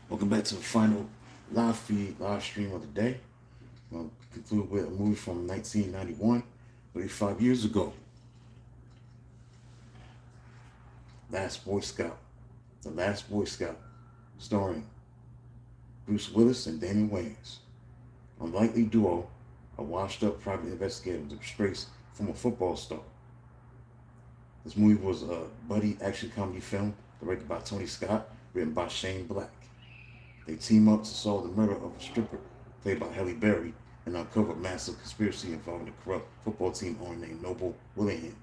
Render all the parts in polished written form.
Welcome back to the final live stream of the day. We'll conclude with a movie from 1991, 35 years ago, Last Boy Scout. The Last Boy Scout, starring Bruce Willis and Damon Wayans. Unlikely duo, a washed up private investigator with a disgraced former football star. This movie was a buddy action comedy film directed by Tony Scott, written by Shane Black. They team up to solve the murder of a stripper, played by Halle Berry, and uncover a massive conspiracy involving a corrupt football team owner named Noble Willingham,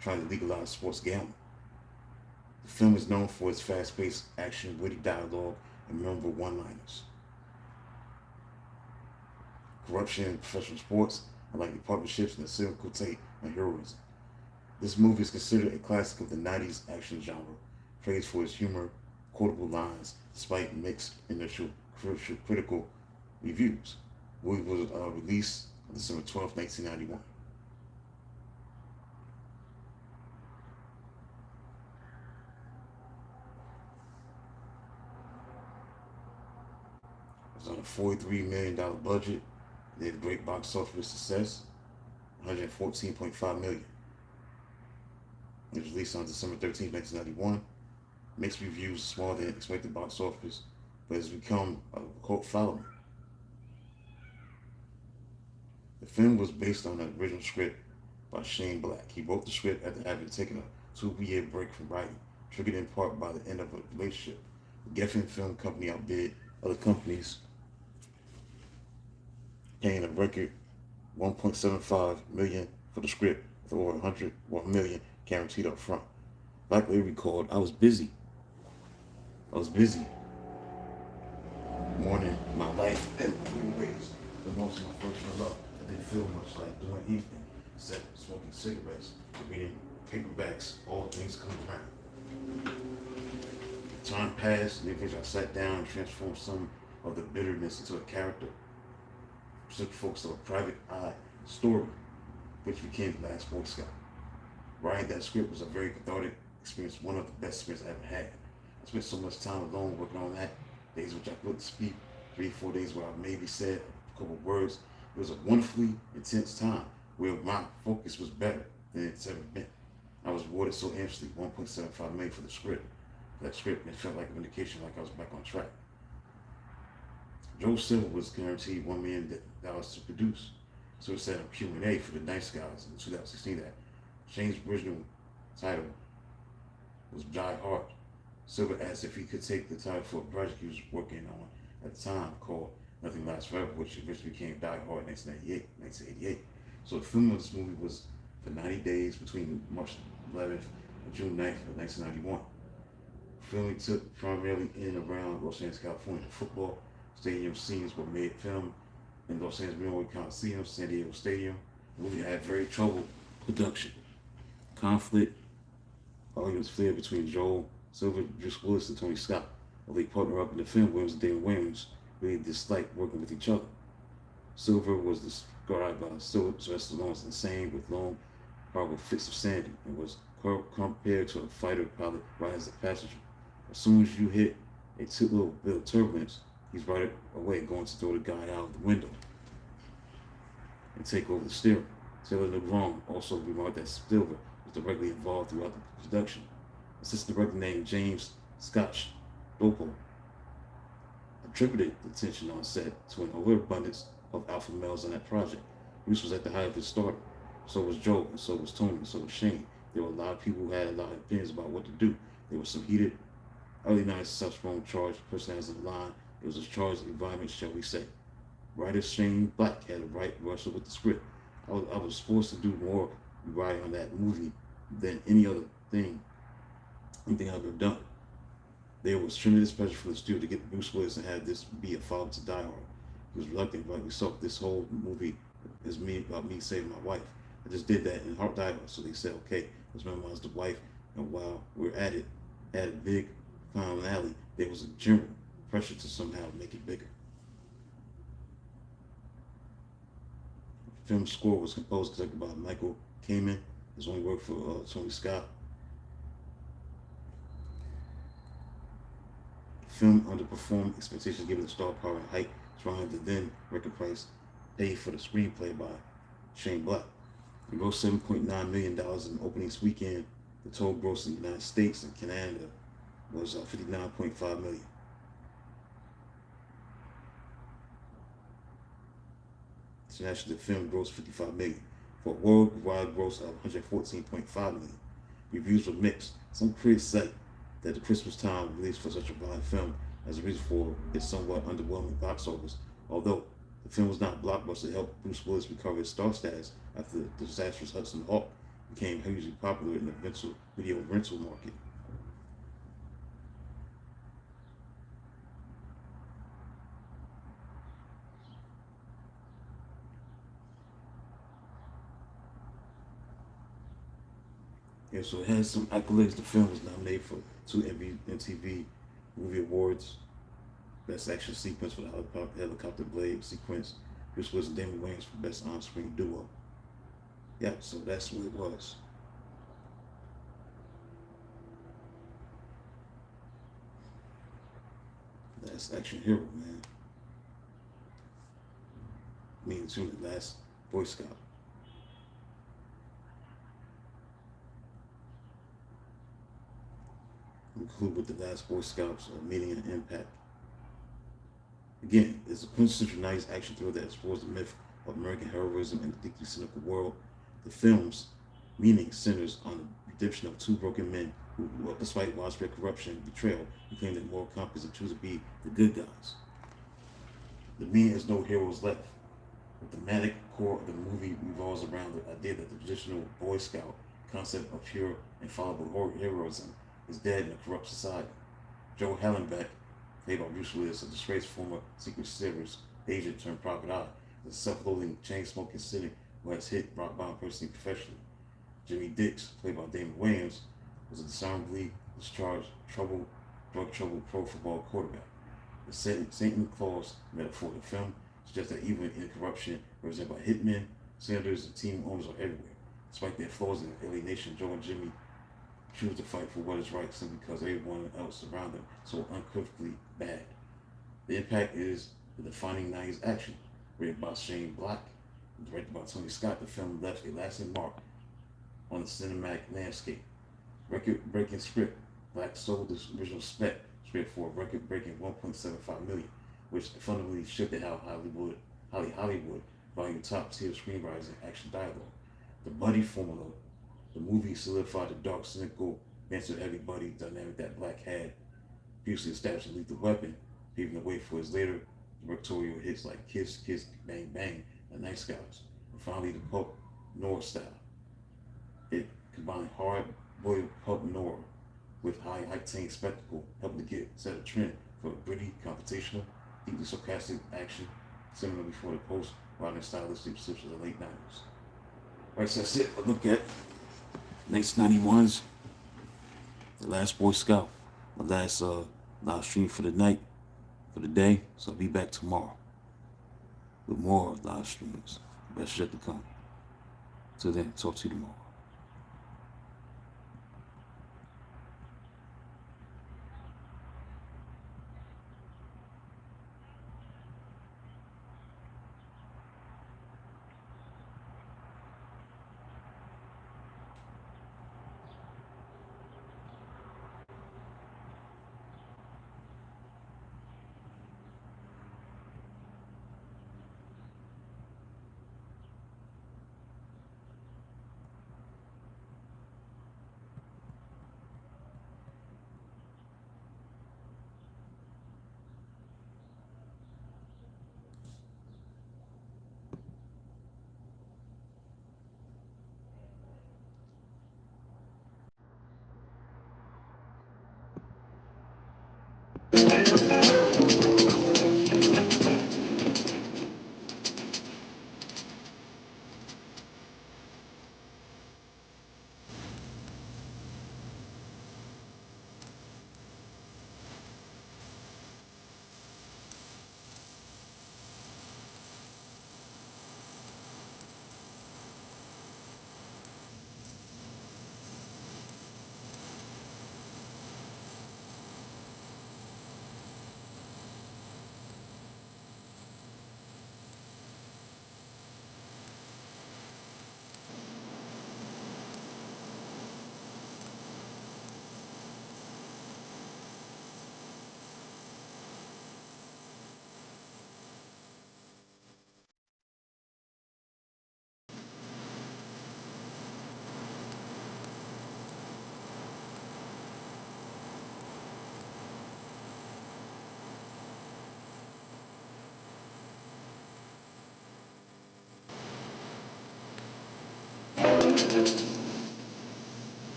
trying to legalize sports gambling. The film is known for its fast-paced action, witty dialogue, and memorable one-liners. Corruption in professional sports, unlikely partnerships, and a cynical take on heroism. This movie is considered a classic of the 90s action genre, praised for its humor, quotable lines, despite mixed initial critical reviews. The movie was released on December 12, 1991. It was on a $43 million budget. They had great box office success, 114.5 million. It was released on December 13, 1991. Mixed reviews, smaller than expected box office, but has become a cult following. The film was based on an original script by Shane Black. He wrote the script after having taken a 2-year break from writing, triggered in part by the end of a relationship. The Geffen Film Company outbid other companies, paying a record 1.75 million for the script, with over 101 million guaranteed up front. Black later recalled, I was busy mourning my life in three ways. The most of my first love. I didn't feel much like doing anything except smoking cigarettes, reading paperbacks, all things come around. Time passed, and eventually I sat down and transformed some of the bitterness into a character. Took folks to a private eye story, which became The Last Boy Scout. Writing that script was a very cathartic experience, one of the best experiences I ever had. I spent so much time alone working on that, days which I couldn't speak, 3, 4 days where I maybe said a couple of words. It was a wonderfully intense time where my focus was better than it's ever been. I was rewarded so amply, 1.75 million for the script. That script, it felt like a vindication, like I was back on track. Joe Silver was guaranteed $1 million to produce. So it said a Q&A for the Nice Guys in 2016 that Shane's original title was Die Hard. Silver asked if he could take the title for a project he was working on at the time called Nothing Lasts Forever, which eventually became Die Hard in 1988. So the film of this movie was for 90 days between March 11th and June 9th of 1991. Filming took primarily in and around Los Angeles, California. The football stadium scenes were made film in Los Angeles Memorial Coliseum, San Diego Stadium. The movie had very troubled production. Conflict, arguments flared between Joel Silver, Bruce Willis, and Tony Scott. While they partner up in the film, Williams and Damon Wayans really disliked working with each other. Silver was described by Sylvester Stallone as insane with long, horrible fits of sanity and was compared to a fighter pilot riding as a passenger. As soon as you hit a little bit of turbulence, he's right away going to throw the guy out of the window and take over the steering. Taylor Negron also remarked that Silver was directly involved throughout the production. Assistant director named James Scotch Dopo attributed the tension on set to an overabundance of alpha males on that project. Bruce was at the height of his stardom. So was Joe, and so was Tony, and so was Shane. There were a lot of people who had a lot of opinions about what to do. There was some heated early 90s Southpaw charged personalities in the line. It was a charged environment, shall we say. Writer Shane Black had a right wrestle with the script. I was forced to do more writing on that movie than anything I've ever done. There was tremendous pressure for the studio to get Bruce Willis and have this be a follow-up to Die Hard. He was reluctant, rightly so. This whole movie is about me saving my wife. I just did that in Heart Die Hard, so they said, okay, let's memorize the wife. And while we're at it, at a big finale, there was a general pressure to somehow make it bigger. The film score was composed and conducted by Michael Kamen. His only work for Tony Scott. film underperformed expectations given the star power and hype surrounding the then record price paid for the screenplay by Shane Black. It grossed $7.9 million in openings weekend. The total gross in the United States and Canada was 59.5 million. Internationally, the film grossed 55 million for a worldwide gross of 114.5 million. Reviews were mixed. Some critics cite that the Christmas time release for such a violent film as a reason for its somewhat underwhelming box office. Although the film was not a blockbuster, it helped Bruce Willis recover his star status after the disastrous Hudson Hawk became hugely popular in the video rental market. Yeah, so it has some accolades. The film was nominated for 2 MTV Movie Awards. Best action sequence for the helicopter blade sequence. Bruce Willis and Damon Wayans for best on-screen duo. Yeah, so that's what it was. Last action hero, man. Me too, the last Boy Scout. Conclude with the last Boy Scouts meeting and impact. Again, it's a quintessential 90s action thriller that explores the myth of American heroism in a deeply cynical world. The film's meaning centers on the redemption of two broken men who, despite widespread corruption and betrayal, reclaim their moral compass and choose to be the good guys. The meaning is no heroes left. The thematic core of the movie revolves around the idea that the traditional Boy Scout concept of pure and fallible heroism is dead in a corrupt society. Joe Hallenbeck, played by Bruce Willis, a disgraced former Secret Service agent turned private eye, is a self-loathing, chain-smoking cynic who has hit rock bottom personally and professionally. Jimmy Dix, played by Damon Wayans, was a dishonorably discharged drug trouble pro football quarterback. The Satan Claus metaphor of the film suggests that even in corruption represented by hitmen, senators, and team owners are everywhere. Despite their flaws and alienation, Joe and Jimmy choose to fight for what is right simply because everyone else around them is so unequivocally bad. The Impact is the defining 90s action. Written by Shane Black and directed by Tony Scott, the film left a lasting mark on the cinematic landscape. Record-breaking script. Black sold the original script for a record-breaking $1.75 million, which fundamentally shifted how Hollywood valued top-tier screenwriters and action dialogue. The buddy formula. The movie solidified the dark, cynical, banter-heavy buddy dynamic that Black had previously established in Lethal Weapon, paving the way for his later directorial hits like Kiss, Kiss, Bang, Bang, and Night Scouts, and finally the pulp noir style. It combined hard-boiled pulp noir with high-octane spectacle, helping to set a trend for gritty, confrontational, deeply sarcastic action, similar before the post-modern stylistic shifts of the late 90s. Right, so that's it. A look at 1991's The Last Boy Scout. My last live stream for the night, for the day. So I'll be back tomorrow with more live streams. Best yet to come. Till then, talk to you tomorrow.